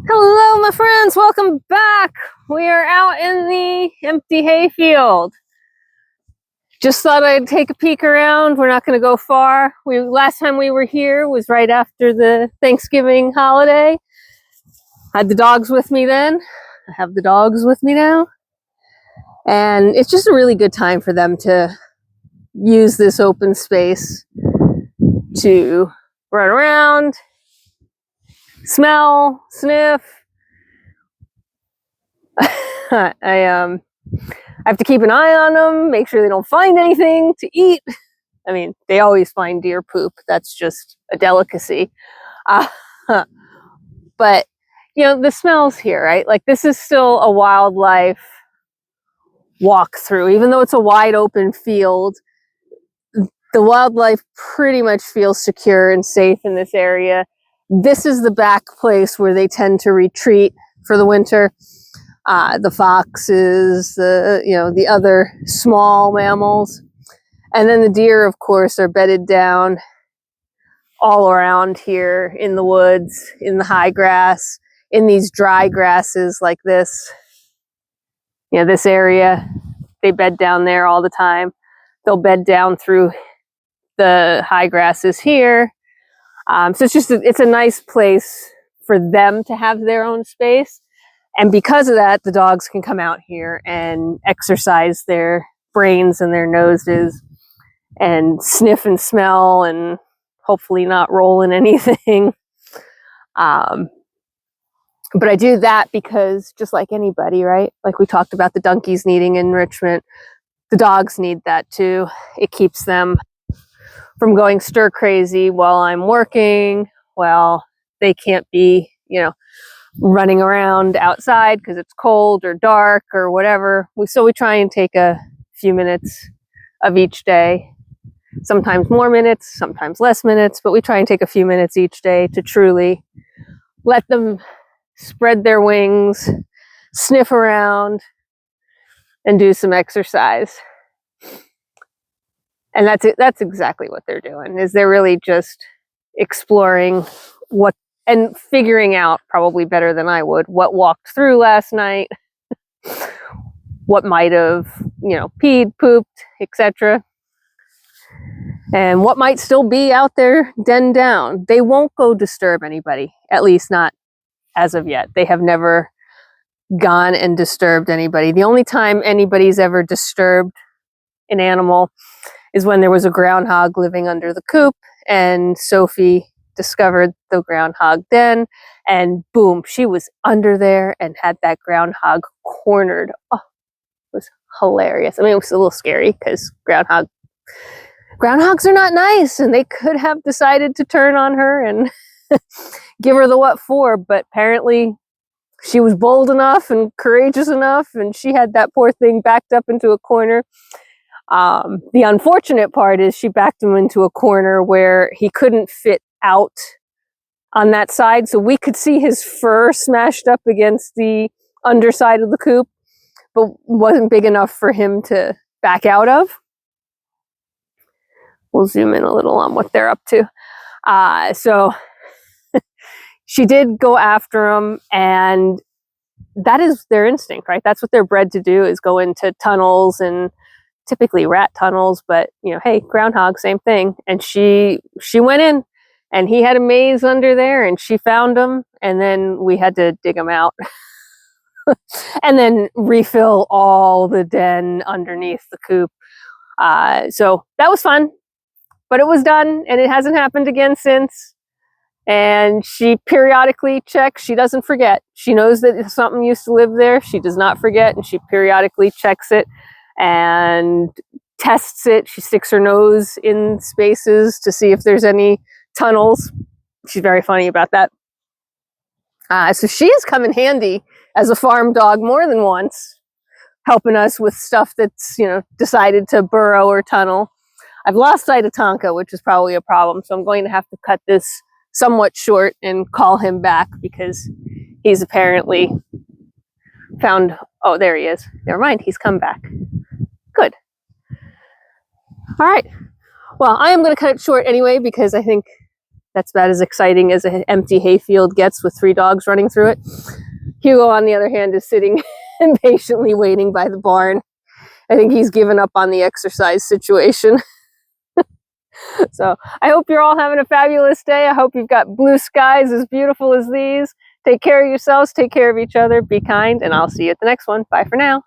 Hello, my friends. Welcome back. We are out in the empty hayfield. Just thought I'd take a peek around. We're not going to go far. Last time we were here was right after the Thanksgiving holiday. I had the dogs with me then. I have the dogs with me now. And it's just a really good time for them to use this open space to run around, smell, sniff. I have to keep an eye on them, make sure they don't find anything to eat. I mean, they always find deer poop. That's just a delicacy. But, you know, the smells here, right? Like, this is still a wildlife walkthrough. Even though it's a wide open field, the wildlife pretty much feels secure and safe in this area. This is the back place where they tend to retreat for the winter. The foxes, the other small mammals. And then the deer, of course, are bedded down all around here in the woods, in the high grass, in these dry grasses like this. You know, this area, they bed down there all the time. They'll bed down through the high grasses here. So it's a nice place for them to have their own space. And because of that, the dogs can come out here and exercise their brains and their noses and sniff and smell and hopefully not roll in anything. But I do that because just like anybody, right? Like we talked about the donkeys needing enrichment, the dogs need that too. It keeps them from going stir crazy while I'm working. Well, they can't be, running around outside because it's cold or dark or whatever. So we try and take a few minutes of each day, sometimes more minutes, sometimes less minutes, but we try and take a few minutes each day to truly let them spread their wings, sniff around, and do some exercise. And that's exactly what they're doing, is they're really just exploring and figuring out, probably better than I would, what walked through last night, what might have, peed, pooped, etc. And what might still be out there denned down. They won't go disturb anybody, at least not as of yet. They have never gone and disturbed anybody. The only time anybody's ever disturbed an animal is when there was a groundhog living under the coop, and Sophie discovered the groundhog den, and boom, she was under there and had that groundhog cornered. Oh, it was hilarious. I mean, it was a little scary because groundhogs are not nice, and they could have decided to turn on her and give her the what for, but apparently she was bold enough and courageous enough, and she had that poor thing backed up into a corner. The unfortunate part is she backed him into a corner where he couldn't fit out on that side, so we could see his fur smashed up against the underside of the coop, but wasn't big enough for him to back out of. We'll zoom in a little on what they're up to. So she did go after him, and that is their instinct, right? That's what they're bred to do, is go into tunnels, and typically rat tunnels, but hey, groundhog, same thing. And she went in, and he had a maze under there, and she found him, and then we had to dig him out and then refill all the den underneath the coop. So that was fun, but it was done, and it hasn't happened again since. And she periodically checks. She doesn't forget. She knows that if something used to live there, she does not forget, and she periodically checks it and tests it. She sticks her nose in spaces to see if there's any tunnels. She's very funny about that. So she has come in handy as a farm dog more than once, helping us with stuff that's, decided to burrow or tunnel. I've lost sight of Tonka, which is probably a problem, so I'm going to have to cut this somewhat short and call him back, because he's apparently found, oh, there he is. Never mind, he's come back. Good. All right. Well, I am going to cut it short anyway, because I think That's about as exciting as an empty hayfield gets with 3 dogs running through it. Hugo, on the other hand, is sitting impatiently waiting by the barn. I think he's given up on the exercise situation. So I hope you're all having a fabulous day. I hope you've got blue skies as beautiful as these. Take care of yourselves, take care of each other, be kind, and I'll see you at the next one. Bye for now.